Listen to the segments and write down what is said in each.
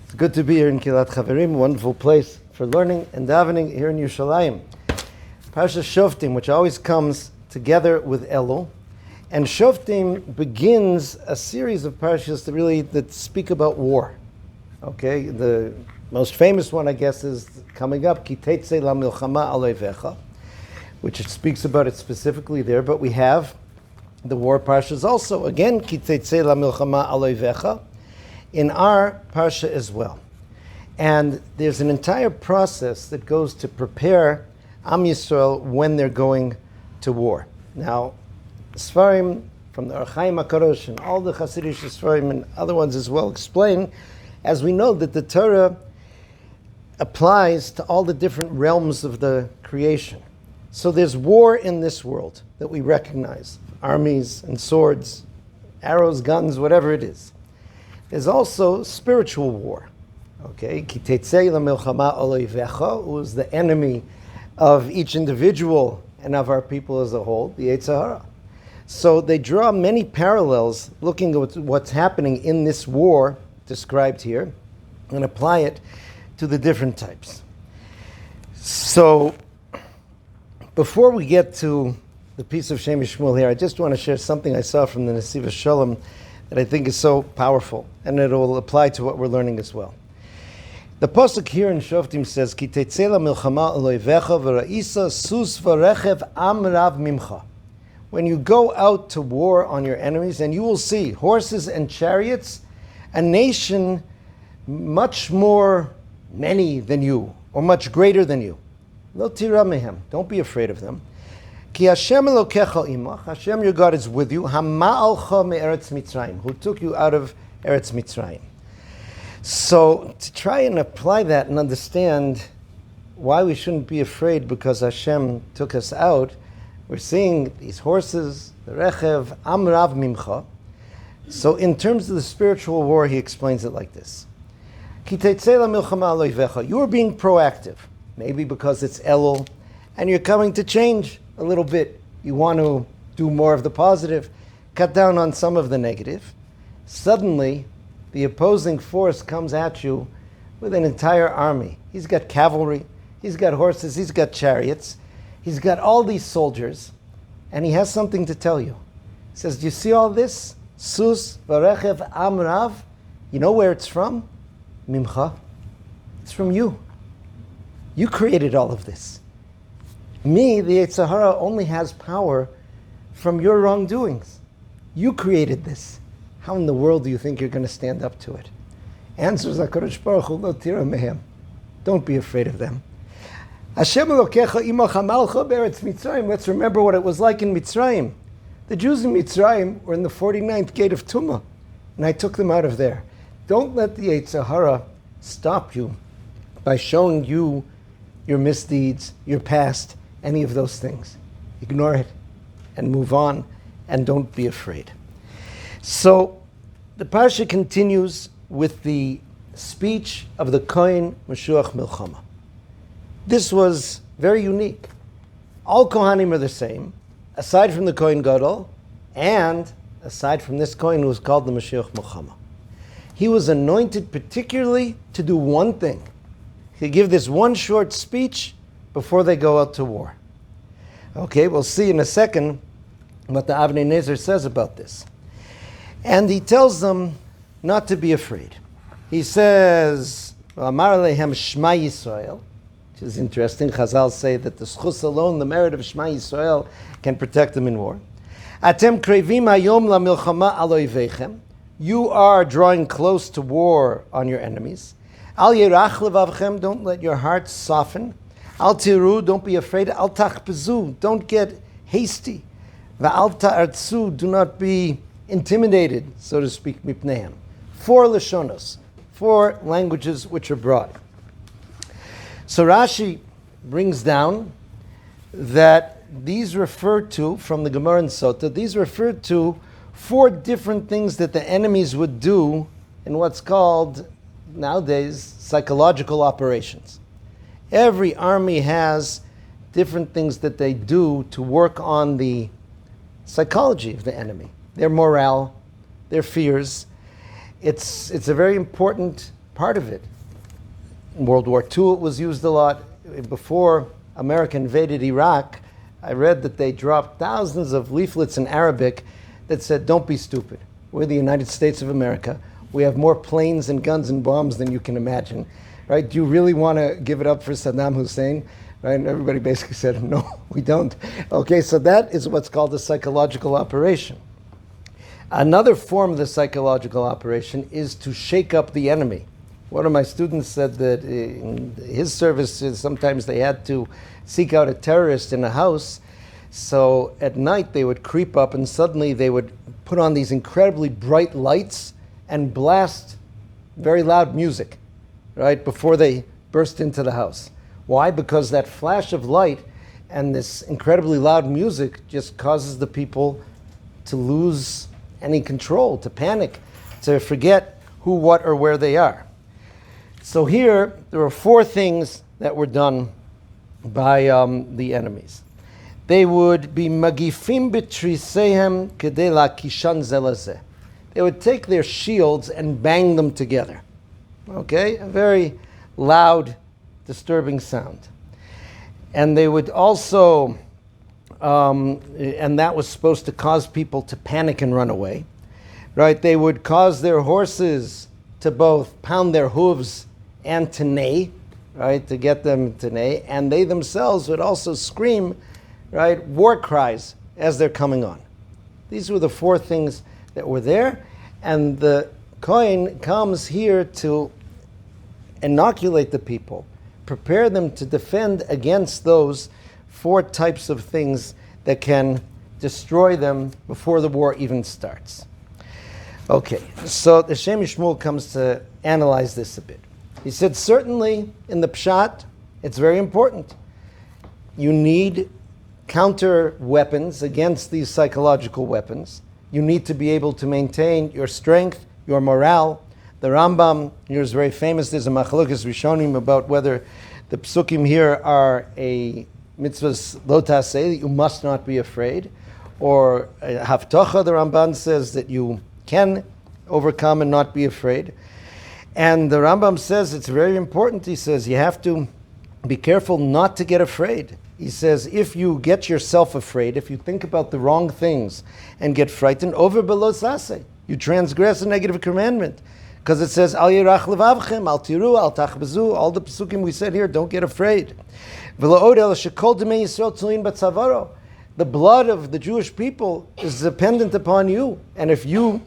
It's good to be here in Kilat Chaverim, a wonderful place for learning and davening here in Yerushalayim. Parshas Shoftim, which always comes together with Elul, and Shoftim begins a series of parshas that speak about war. Okay, the most famous one, I guess, is coming up, Ki Tetzei la milchama alovecha, which it speaks about it specifically there. But we have the war parshas also, again, Ki Tetzei la milchama alovecha, in our parsha as well. And there's an entire process that goes to prepare Am Yisrael when they're going to war. Now, Sfarim from the Archaim HaKadosh and all the Hasidic Sfarim and other ones as well explain, as we know, that the Torah applies to all the different realms of the creation. So there's war in this world that we recognize, armies and swords, arrows, guns, whatever it is. There's also spiritual war. Okay, Ki tetzei lemilchama alovecha, who is the enemy of each individual and of our people as a whole, the Yetzer Hara. So they draw many parallels looking at what's happening in this war described here and apply it to the different types. So before we get to the piece of Shem Mishmuel here, I just want to share something I saw from the Nesiva Shalom that I think is so powerful, and it will apply to what we're learning as well. The pasuk here in Shoftim says, Ki tetzei la milchama alovecha v'ra'isa sus v'rechev am rav mimcha. When you go out to war on your enemies, and you will see horses and chariots, a nation much more many than you, or much greater than you. Lo tira mehem. Don't be afraid of them. Ki Hashem Elokecha imach, Hashem your God is with you, hama'alcha me'eretz Mitzrayim, who took you out of Eretz Mitzrayim. So to try and apply that and understand why we shouldn't be afraid because Hashem took us out, we're seeing these horses, the rechev, amrav mimcha. So in terms of the spiritual war, he explains it like this. Ki tetzei la milchama alovecha. You are being proactive, maybe because it's Elul, and you're coming to change a little bit. You want to do more of the positive, cut down on some of the negative. Suddenly, the opposing force comes at you with an entire army. He's got cavalry, he's got horses, he's got chariots, he's got all these soldiers, and he has something to tell you. He says, do you see all this? Sus, varechev, amrav. You know where it's from? Mimcha. It's from you. You created all of this. Me, the Yetzer Hara, only has power from your wrongdoings. You created this. How in the world do you think you're going to stand up to it? Answers HaKadosh Baruch Hu, lo tira mehem. Don't be afraid of them. Hashem Elokecha imach hamalcha be'eretz Mitzrayim. Let's remember what it was like in Mitzrayim. The Jews in Mitzrayim were in the 49th gate of Tumah, and I took them out of there. Don't let the Yetzer Hara stop you by showing you your misdeeds, your past, any of those things. Ignore it and move on, and don't be afraid. So the parsha continues with the speech of the Kohen Meshuach Milchama. This was very unique. All Kohanim are the same, aside from the Kohen Gadol, and aside from this Kohen who was called the Meshuach Milchama. He was anointed particularly to do one thing. He give this one short speech before they go out to war. Okay, we'll see in a second what the Avnei Nezer says about this. And he tells them not to be afraid. He says, Amar Alehem Shema Yisrael, which is interesting. Chazal say that the schus alone, the merit of Shema Yisrael, can protect them in war. Atem krevim hayom la milchama aloivechem. You are drawing close to war on your enemies. Al yerach levavchem. Don't let your heart soften. Al tiru. Don't be afraid. Al tachpezu. Don't get hasty. Va'al ta'artzu. Do not be intimidated, so to speak, mipnehem. 4 lashonos, 4 languages which are brought. So Rashi brings down that these refer to, from the Gemara and Sota, these refer to 4 different things that the enemies would do in what's called nowadays psychological operations. Every army has different things that they do to work on the psychology of the enemy, their morale, their fears. It's a very important part of it. In World War II, it was used a lot. Before America invaded Iraq, I read that they dropped thousands of leaflets in Arabic that said, "Don't be stupid. We're the United States of America. We have more planes and guns and bombs than you can imagine." Right? Do you really want to give it up for Saddam Hussein? Right? And everybody basically said, "No, we don't." Okay, so that is what's called a psychological operation. Another form of the psychological operation is to shake up the enemy. One of my students said that in his services, sometimes they had to seek out a terrorist in a house. So at night they would creep up and suddenly they would put on these incredibly bright lights and blast very loud music, right, before they burst into the house. Why? Because that flash of light and this incredibly loud music just causes the people to lose any control, to panic, to forget who, what, or where they are. So here, there are four things that were done by the enemies. They would be magifim b'trisehem kedei lakishan ze lezeh. They would take their shields and bang them together. Okay? A very loud, disturbing sound. And they would also, and that was supposed to cause people to panic and run away. Right? They would cause their horses to both pound their hooves and to neigh, right, to get them to neigh, and they themselves would also scream, right, war cries as they're coming on. These were the four things that were there, and the Kohen comes here to inoculate the people, prepare them to defend against those four types of things that can destroy them before the war even starts. Okay, so the Shem Mishmuel comes to analyze this a bit. He said, certainly in the Pshat, it's very important. You need counter weapons against these psychological weapons. You need to be able to maintain your strength, your morale. The Rambam here is very famous. There's a machlokes rishonim about whether the psukim here are a mitzvahs lo taseh, that you must not be afraid, or haftocha, the Ramban says that you can overcome and not be afraid. And the Rambam says it's very important. He says you have to be careful not to get afraid. He says if you get yourself afraid, if you think about the wrong things and get frightened, over below sase, you transgress a negative commandment. Because it says, Al yirach levavchem, al tiru, al tachbezu, all the psukim we said here, don't get afraid. V'la'od el shekol demei Yisrael tzuin batzavaro. The blood of the Jewish people is dependent upon you. And if you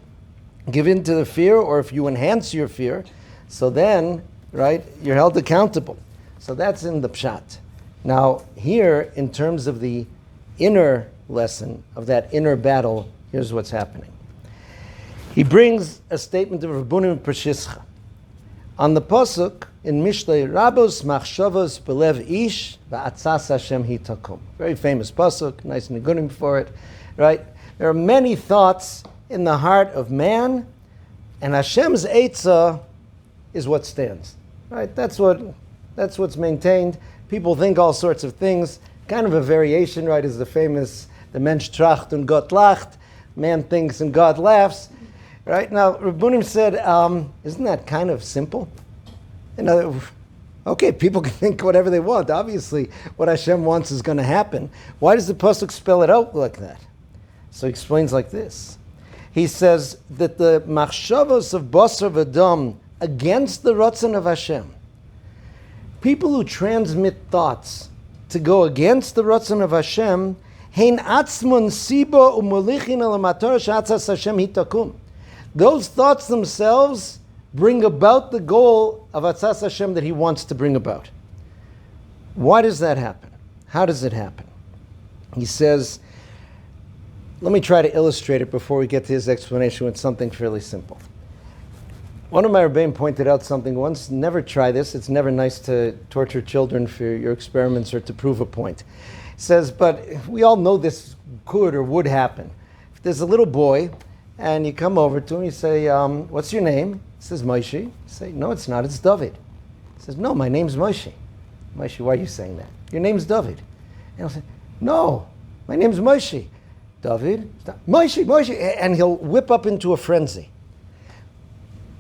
give in to the fear, or if you enhance your fear, so then, right, you're held accountable. So that's in the Pshat. Now, here, in terms of the inner lesson, of that inner battle, here's what's happening. He brings a statement of Rabbunim Pershischa. On the Pasuk, in Mishlei, Rabos machshavos belev ish va'atzas Hashem hitakum. Very famous Pasuk, nice nigunim for it, right? There are many thoughts in the heart of man, and Hashem's Eitzah is what stands, right? That's what's maintained. People think all sorts of things. Kind of a variation, right, is the famous, the Mensch tracht und Gott lacht. Man thinks and God laughs, right? Now, Rabbunim said, isn't that kind of simple? You know, okay, people can think whatever they want. Obviously, what Hashem wants is going to happen. Why does the Pasuk spell it out like that? So he explains like this. He says that the machshavos of basar v'dam against the ratzon of Hashem, people who transmit thoughts to go against the ratzon of Hashem, hein atzmon siba u'molichin al matar shatzas Hashem hitakum. Those thoughts themselves bring about the goal of Atzas Hashem that He wants to bring about. Why does that happen? How does it happen? He says, let me try to illustrate it before we get to his explanation with something fairly simple. One of my Rebbeim pointed out something once, never try this, it's never nice to torture children for your experiments or to prove a point. He says, but we all know this could or would happen. If there's a little boy, and you come over to him, you say, what's your name? He says, Moshe. You say, no, it's not, it's David. He says, no, my name's Moshe. Moshe, why are you saying that? Your name's David. And he'll say, no, my name's Moshe. David, Moshe, and he'll whip up into a frenzy.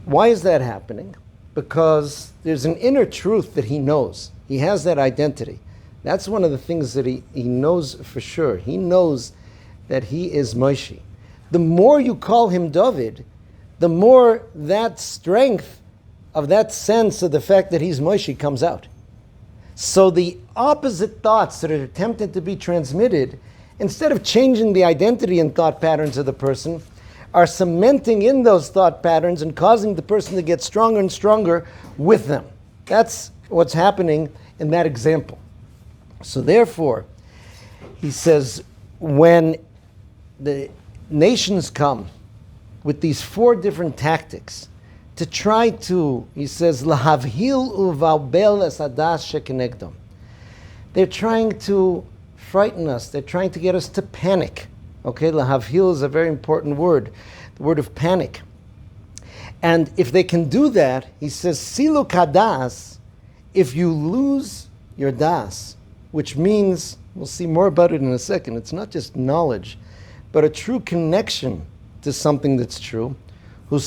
Why is that happening? because there's an inner truth that he knows. He has that identity. That's one of the things that he knows for sure. He knows that he is Moshe. The more you call him David, the more that strength of that sense of the fact that he's Moshe comes out. So the opposite thoughts that are attempted to be transmitted, instead of changing the identity and thought patterns of the person, are cementing in those thought patterns and causing the person to get stronger and stronger with them. That's what's happening in that example. So therefore, he says, when the nations come with these 4 different tactics to try to, he says, lahavhil uvalbel es hadas shekenegdom. They're trying to frighten us. They're trying to get us to panic. Okay, lahavhil is a very important word, the word of panic. And if they can do that, he says, siluk hadas, if you lose your das, which means, we'll see more about it in a second, it's not just knowledge, but a true connection to something that's true. You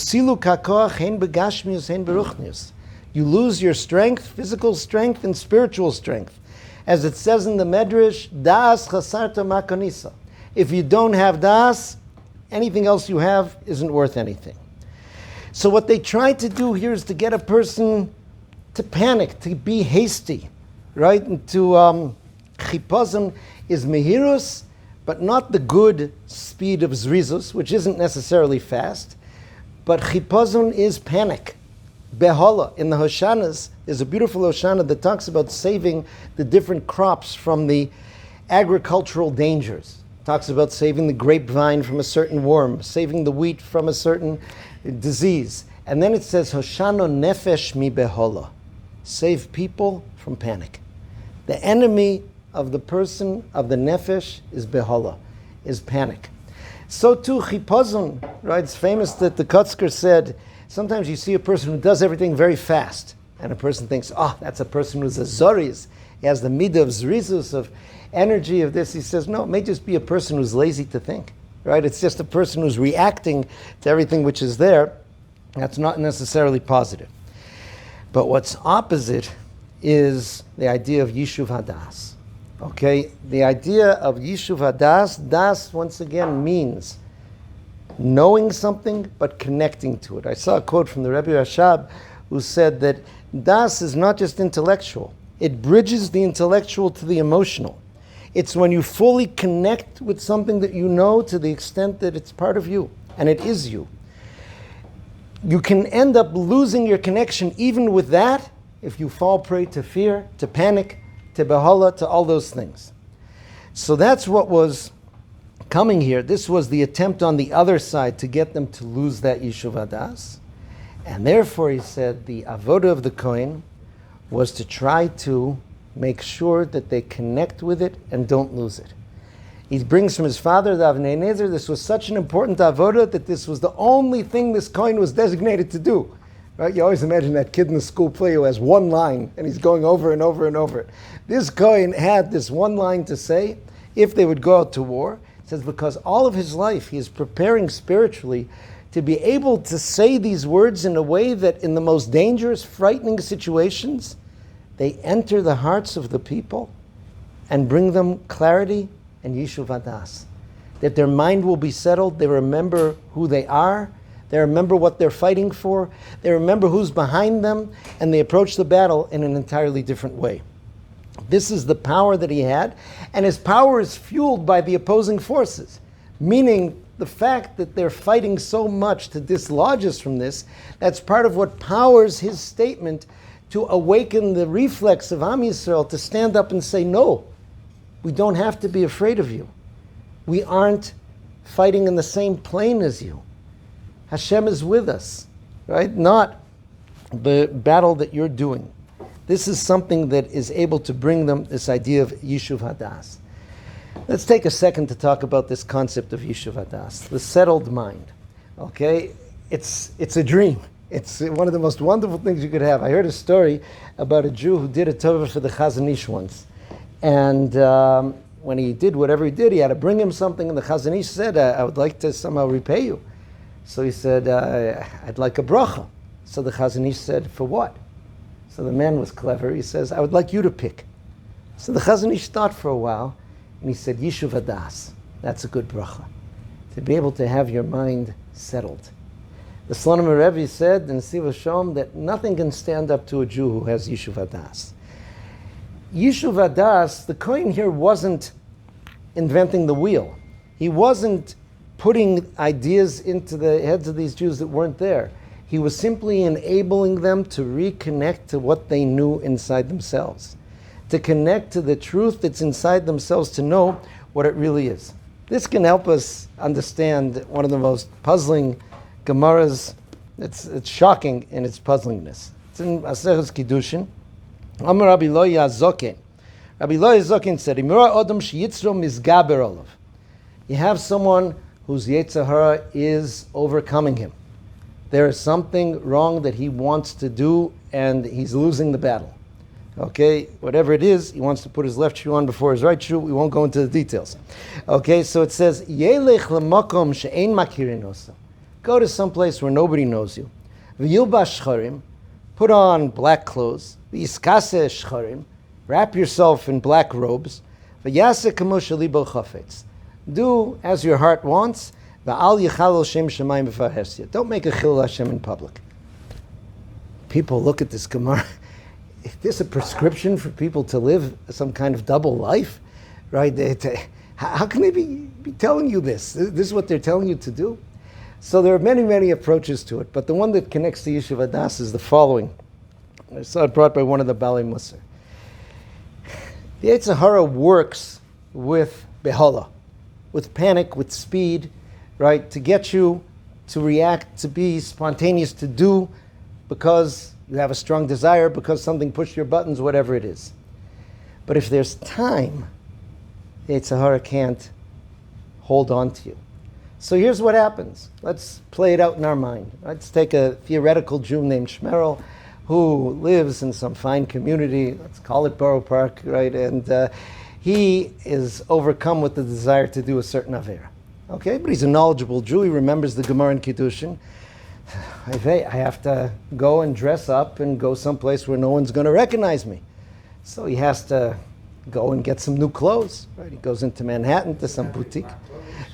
lose your strength, physical strength and spiritual strength. As it says in the Medrash, das chasarta makonisa. If you don't have das, anything else you have isn't worth anything. So what they try to do here is to get a person to panic, to be hasty, right? And to chipazon is mehirus, but not the good speed of zrizus, which isn't necessarily fast. But chipazon is panic. Behola, in the Hoshanas, there's a beautiful Hoshana that talks about saving the different crops from the agricultural dangers. Talks about saving the grapevine from a certain worm, saving the wheat from a certain disease. And then it says, Hoshano nefesh mi behola. Save people from panic. The enemy of the person, of the nefesh, is behola, is panic. So too, chipazon, right? It's famous that the Kotzker said, sometimes you see a person who does everything very fast, and a person thinks, oh, that's a person who's a zoriz. He has the midah of zrizus, of energy of this. He says, no, it may just be a person who's lazy to think, right? It's just a person who's reacting to everything which is there. That's not necessarily positive. But what's opposite is the idea of Yishuv Hadas. Okay, the idea of Yishuv Hadas, das once again means knowing something but connecting to it. I saw a quote from the Rebbe Rashab who said that das is not just intellectual. It bridges the intellectual to the emotional. It's when you fully connect with something that you know to the extent that it's part of you, and it is you. You can end up losing your connection even with that if you fall prey to fear, to panic, to behola, to all those things. So that's what was coming here. This was the attempt on the other side to get them to lose that Yishuv Hadas. And therefore, he said, the avoda of the Kohen was to try to make sure that they connect with it and don't lose it. He brings from his father, the Avnei Nezer, this was such an important avoda that this was the only thing this Kohen was designated to do. Right? You always imagine that kid in the school play who has one line and he's going over and over and over it. This Kohen had this one line to say if they would go out to war. It says because all of his life he is preparing spiritually to be able to say these words in a way that in the most dangerous, frightening situations, they enter the hearts of the people and bring them clarity and Yishuv Hadas. That their mind will be settled, they remember who they are, they remember what they're fighting for, they remember who's behind them, and they approach the battle in an entirely different way. This is the power that he had, and his power is fueled by the opposing forces, meaning the fact that they're fighting so much to dislodge us from this, that's part of what powers his statement to awaken the reflex of Am Yisrael to stand up and say, no, we don't have to be afraid of you. We aren't fighting in the same plane as you. Hashem is with us, right? Not the battle that you're doing. This is something that is able to bring them this idea of Yishuv Hadas. Let's take a second to talk about this concept of Yishuv Hadas, the settled mind. Okay? It's a dream. It's one of the most wonderful things you could have. I heard a story about a Jew who did a tova for the Chazon Ish once. And when he did whatever he did, he had to bring him something, and the Chazon Ish said, I would like to somehow repay you. So he said, I'd like a bracha. So the Chazon Ish said, for what? So the man was clever. He says, I would like you to pick. So the Chazon Ish thought for a while, and he said, Yishuv Adas. That's a good bracha. To be able to have your mind settled. The Slonim Rebbe said in Siva Shom that nothing can stand up to a Jew who has Yishuv Adas. Yishuv Adas, the Kohen here wasn't inventing the wheel. He wasn't putting ideas into the heads of these Jews that weren't there. He was simply enabling them to reconnect to what they knew inside themselves, to connect to the truth that's inside themselves, to know what it really is. This can help us understand one of the most puzzling Gemaras. It's shocking in its puzzlingness. It's in Maseches Kiddushin. Amar Rabbi Loya Zoken. Rabbi Loya Zoken said, Imura Odom sheyitzro mizgaber olav. You have someone whose Yetzer Hara is overcoming him. There is something wrong that he wants to do, and he's losing the battle. Okay, whatever it is, he wants to put his left shoe on before his right shoe. We won't go into the details. Okay, so it says, Yelech lemakom she'ein makirin osa. Go to some place where nobody knows you. V'yilbash shcharim. Put on black clothes. V'yiskase shcharim. Wrap yourself in black robes. V'yase kamo shelibo chafetz. Do as your heart wants. V'al yichal Shem Shemayim v'farhesia. Don't make a chilul Hashem in public. People look at this Gemara. Is this a prescription for people to live some kind of double life? Right? How can they be telling you this? This is what they're telling you to do? So there are many, many approaches to it, but the one that connects to Yishuv Adas is the following. I saw it brought by one of the Balei Musar. The Yetzer Hara works with behala, with panic, with speed, right, to get you to react, to be spontaneous, to do, because you have a strong desire, because something pushed your buttons, whatever it is. But if there's time, the Yetzer Hara can't hold on to you. So here's what happens. Let's play it out in our mind. Let's take a theoretical Jew named Shmuel who lives in some fine community. Let's call it Borough Park, right? And he is overcome with the desire to do a certain avera. Okay, but he's a knowledgeable Jew. He remembers the Gemara in Kiddushin. I have to go and dress up and go someplace where no one's going to recognize me. So he has to go and get some new clothes. Right? He goes into Manhattan to some boutique.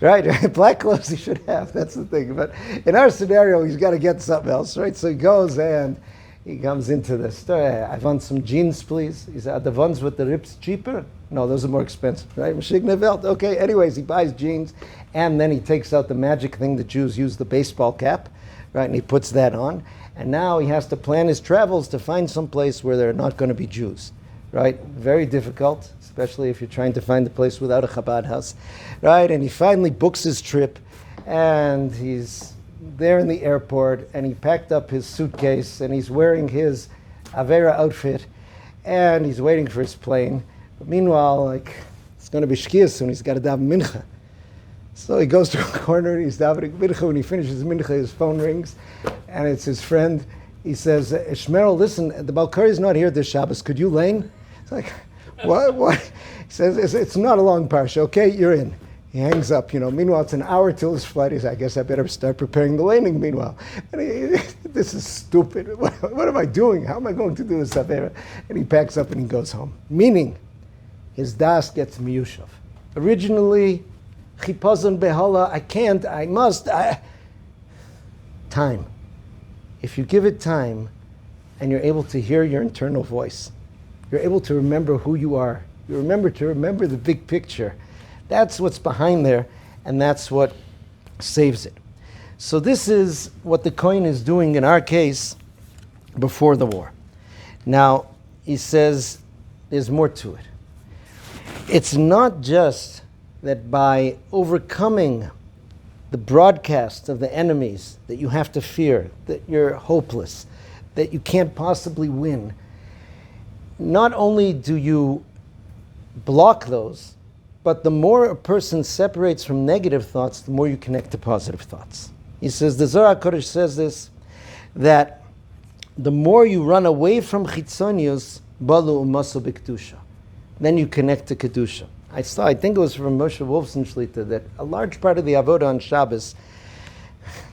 Right, black clothes he should have. That's the thing. But in our scenario, he's got to get something else, right? So he goes and he comes into the store. I want some jeans, please. He said, are the ones with the rips cheaper? No, those are more expensive, right? Mashigna Welt. Okay, anyways, he buys jeans, and then he takes out the magic thing that Jews use, the baseball cap, right? And he puts that on. And now he has to plan his travels to find some place where there are not going to be Jews, right? Very difficult, especially if you're trying to find a place without a Chabad house, right? And he finally books his trip, and he's there in the airport, and he packed up his suitcase, and he's wearing his Avera outfit, and he's waiting for his plane. But meanwhile, it's going to be Shkia soon. He's got to daven mincha. So he goes to a corner, and he's davening mincha. When he finishes mincha, his phone rings, and it's his friend. He says, Shmuel, listen, the Balkari is not here this Shabbos. Could you lane? It's like, what? He says, it's not a long parsha. Okay, you're in. He hangs up, Meanwhile, it's an hour till his flight. He says, I guess I better start preparing the laning meanwhile. And this is stupid. What am I doing? How am I going to do this Avera? And he packs up and he goes home. Meaning, his das gets miyushav. Originally, chipazon behala, I can't, I must. Time. If you give it time and you're able to hear your internal voice, you're able to remember who you are. You remember the big picture. That's what's behind there, and that's what saves it. So this is what the Kohen is doing in our case before the war. Now, he says there's more to it. It's not just that by overcoming the broadcast of the enemies that you have to fear, that you're hopeless, that you can't possibly win. Not only do you block those, but the more a person separates from negative thoughts, the more you connect to positive thoughts. He says, the Zohar HaKadosh says this, that the more you run away from chitzonius, balu umasu b'kedusha, then you connect to kedusha. I think it was from Moshe Wolfson Shlita that a large part of the avodah on Shabbos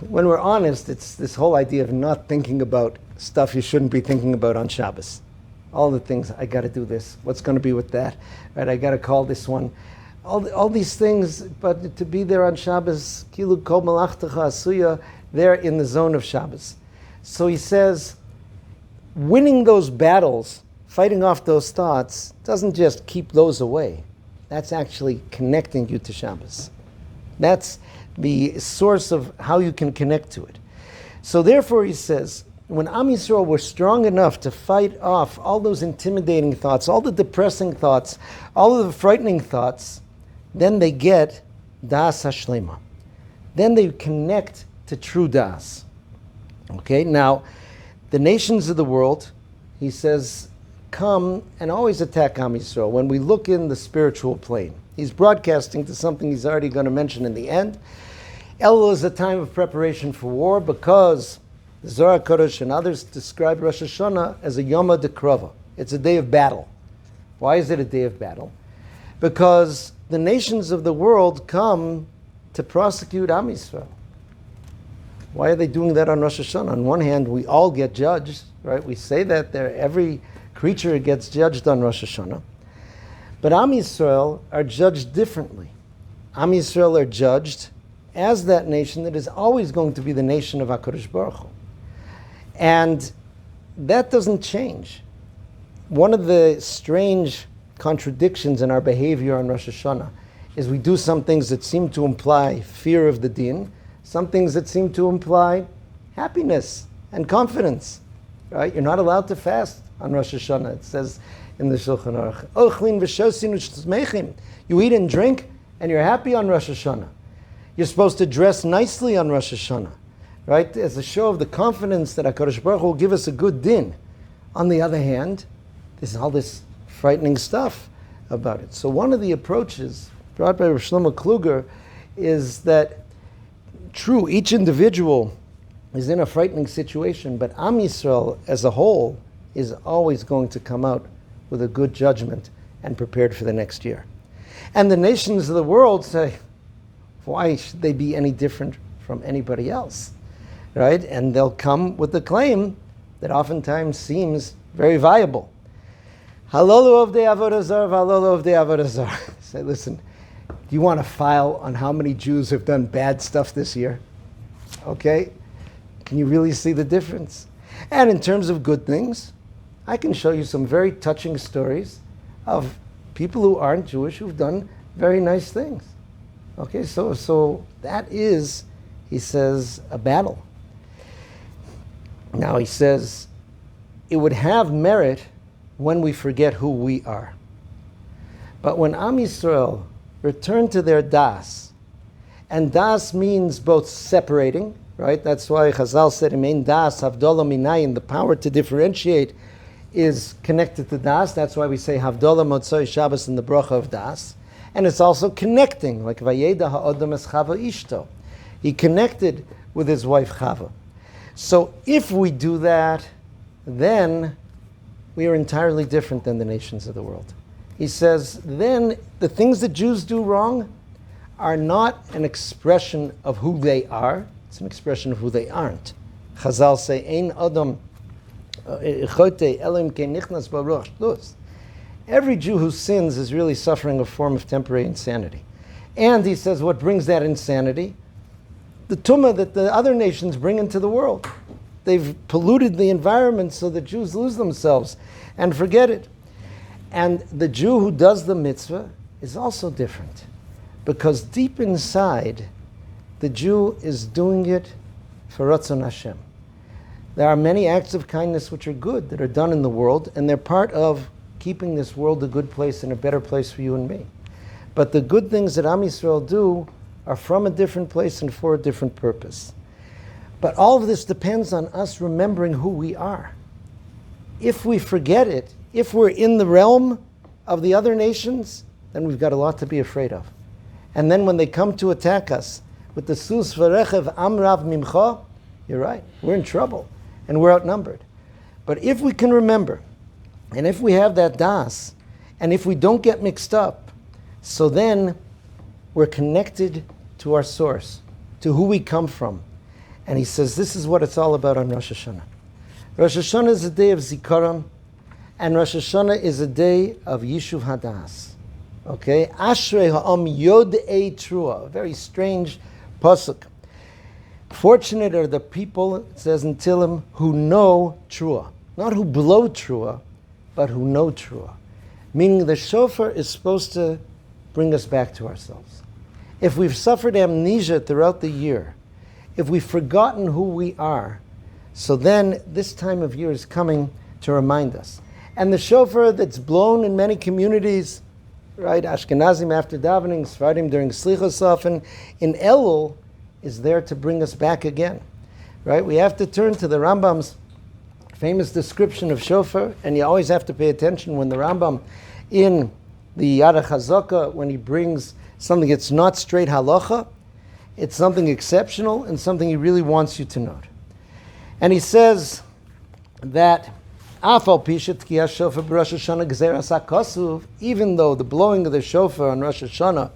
when we're honest, it's this whole idea of not thinking about stuff you shouldn't be thinking about on Shabbos. All the things, I got to do this. What's going to be with that? Right? I got to call this one. All these things, but to be there on Shabbos, kilu kol malachtecha asuya, there in the zone of Shabbos. So he says, winning those battles, fighting off those thoughts, doesn't just keep those away. That's actually connecting you to Shabbos. That's the source of how you can connect to it. So therefore, he says, when Am Yisrael were strong enough to fight off all those intimidating thoughts, all the depressing thoughts, all of the frightening thoughts, then they get Das Hashlema. Then they connect to true Das. Okay, now, the nations of the world, he says, come and always attack Am Yisrael when we look in the spiritual plane. He's broadcasting to something he's already going to mention in the end. Elul is a time of preparation for war because the Zohar Kodesh and others describe Rosh Hashanah as a Yoma Dekrova. It's a day of battle. Why is it a day of battle? Because the nations of the world come to prosecute Am Yisrael. Why are they doing that on Rosh Hashanah? On one hand, we all get judged, right? We say that there, every creature gets judged on Rosh Hashanah. But Am Yisrael are judged differently. Am Yisrael are judged as that nation that is always going to be the nation of HaKadosh Baruch Hu. And that doesn't change. One of the strange contradictions in our behavior on Rosh Hashanah is we do some things that seem to imply fear of the din, some things that seem to imply happiness and confidence. Right? You're not allowed to fast on Rosh Hashanah. It says in the Shulchan Aruch, Ochlin v'shosin u'shmeichim. You eat and drink, and you're happy on Rosh Hashanah. You're supposed to dress nicely on Rosh Hashanah, right? As a show of the confidence that HaKadosh Baruch Hu will give us a good din. On the other hand, there's all this frightening stuff about it. So one of the approaches brought by Rav Shlomo Kluger is that, true, each individual is in a frightening situation, but Am Yisrael as a whole is always going to come out with a good judgment and prepared for the next year. And the nations of the world say, why should they be any different from anybody else? Right? And they'll come with the claim that oftentimes seems very viable. Halolu of the Avodah Zarah, halolu of the Avodah Zarah. Say, listen, do you want to file on how many Jews have done bad stuff this year? Okay? Can you really see the difference? And in terms of good things, I can show you some very touching stories of people who aren't Jewish who've done very nice things. Okay, so that is, he says, a battle. Now he says, it would have merit when we forget who we are. But when Am Yisrael return to their das, and das means both separating, right? That's why Chazal said, Imein das, Havdalah minayin, the power to differentiate is connected to das. That's why we say Havdalah Motzoi Shabbos in the bracha of das. And it's also connecting, like Vayeda ha'odam es Chava ishto. He connected with his wife Chava. So if we do that, then we are entirely different than the nations of the world. He says, then the things that Jews do wrong are not an expression of who they are, it's an expression of who they aren't. Chazal say, Ein Adam chote elim ke nichnas baruch shlus. Every Jew who sins is really suffering a form of temporary insanity. And he says, what brings that insanity? The tumah that the other nations bring into the world. They've polluted the environment so that Jews lose themselves and forget it. And the Jew who does the mitzvah is also different, because deep inside, the Jew is doing it for Ratzon Hashem. There are many acts of kindness which are good that are done in the world, and they're part of keeping this world a good place and a better place for you and me. But the good things that Am Yisrael do are from a different place and for a different purpose. But all of this depends on us remembering who we are. If we forget it, if we're in the realm of the other nations, then we've got a lot to be afraid of. And then when they come to attack us with the sus v'rechev amrav mimcha, you're right, we're in trouble and we're outnumbered. But if we can remember, and if we have that das, and if we don't get mixed up, so then we're connected to our source, to who we come from. And he says, this is what it's all about on Rosh Hashanah. Rosh Hashanah is a day of Zikaron, and Rosh Hashanah is a day of Yishuv Hadas. Okay? Ashrei ha'am yod'ei trua. A very strange pasuk. Fortunate are the people, it says in Tillim, who know trua. Not who blow trua, but who know trua. Meaning the shofar is supposed to bring us back to ourselves. If we've suffered amnesia throughout the year, if we've forgotten who we are, so then this time of year is coming to remind us. And the shofar that's blown in many communities, right, Ashkenazim after davening, Sfardim during Slichos often, in Elul, is there to bring us back again. Right? We have to turn to the Rambam's famous description of shofar, and you always have to pay attention when the Rambam in the Yad HaChazaka, when he brings something that's not straight halacha, it's something exceptional and something he really wants you to note. And he says that even though the blowing of the shofar on Rosh Hashanah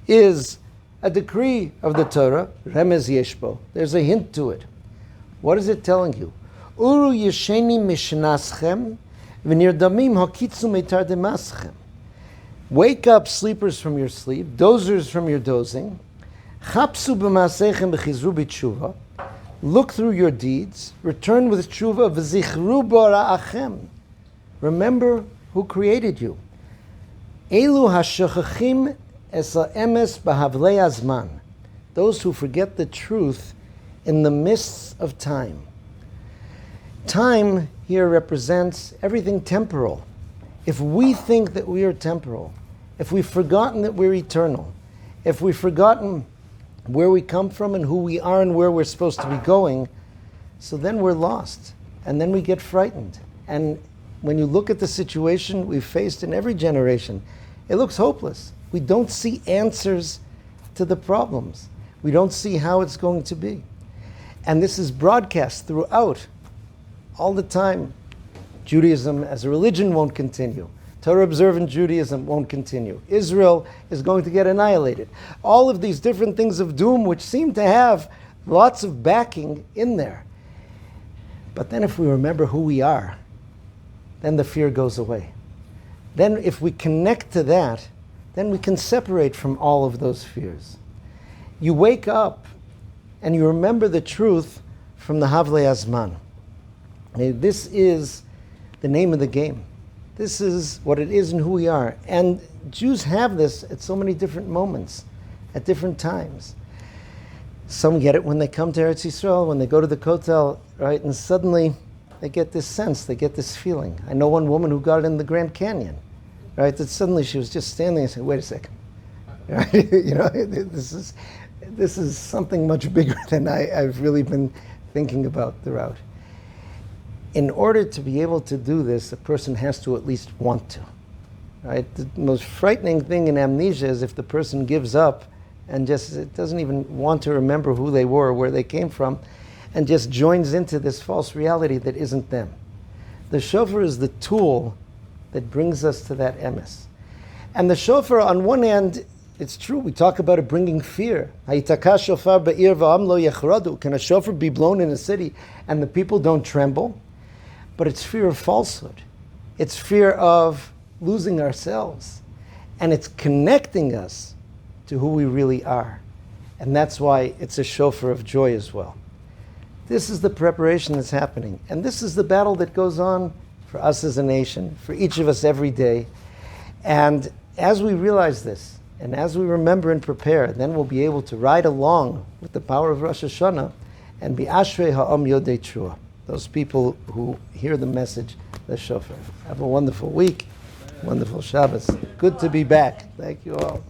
is a decree of the Torah, remez yeshbo, there's a hint to it. What is it telling you? Uru yesheni mishnaschem v'nirdamim hakitzu meitar demaschem. Wake up, sleepers, from your sleep, dozers from your dozing. Chapsu b'maasechem b'chizru b'tshuva. Look through your deeds, return with tshuva, v'zichru b'ra'achem. Remember who created you. Elu hashachachim es ha'emes b'havlei hazman. Those who forget the truth in the mists of time. Time here represents everything temporal. If we think that we are temporal, if we've forgotten that we're eternal, if we've forgotten where we come from and who we are and where we're supposed to be going, so then we're lost. And then we get frightened. And when you look at the situation we've faced in every generation, it looks hopeless. We don't see answers to the problems. We don't see how it's going to be. And this is broadcast throughout, all the time. Judaism as a religion won't continue. Torah observant Judaism won't continue. Israel is going to get annihilated. All of these different things of doom which seem to have lots of backing in there. But then if we remember who we are, then the fear goes away. Then if we connect to that, then we can separate from all of those fears. You wake up and you remember the truth from the Havlei Hazman. This is the name of the game. This is what it is and who we are. And Jews have this at so many different moments, at different times. Some get it when they come to Eretz Yisrael, when they go to the Kotel, right? And suddenly they get this sense, they get this feeling. I know one woman who got it in the Grand Canyon, right? That suddenly she was just standing and said, wait a second. Right? You know, this is something much bigger than I've really been thinking about throughout. In order to be able to do this, a person has to at least want to. Right? The most frightening thing in amnesia is if the person gives up and just doesn't even want to remember who they were, where they came from, and just joins into this false reality that isn't them. The shofar is the tool that brings us to that emes. And the shofar, on one hand, it's true, we talk about it bringing fear. Hayitaka shofar ba'ir va'am lo yechradu. Can a shofar be blown in a city and the people don't tremble? But it's fear of falsehood. It's fear of losing ourselves. And it's connecting us to who we really are. And that's why it's a shofar of joy as well. This is the preparation that's happening. And this is the battle that goes on for us as a nation, for each of us every day. And as we realize this, and as we remember and prepare, then we'll be able to ride along with the power of Rosh Hashanah and be Ashrei Ha'am Yodei Trua. Those people who hear the message, the shofar. Have a wonderful week, wonderful Shabbos. Good to be back. Thank you all.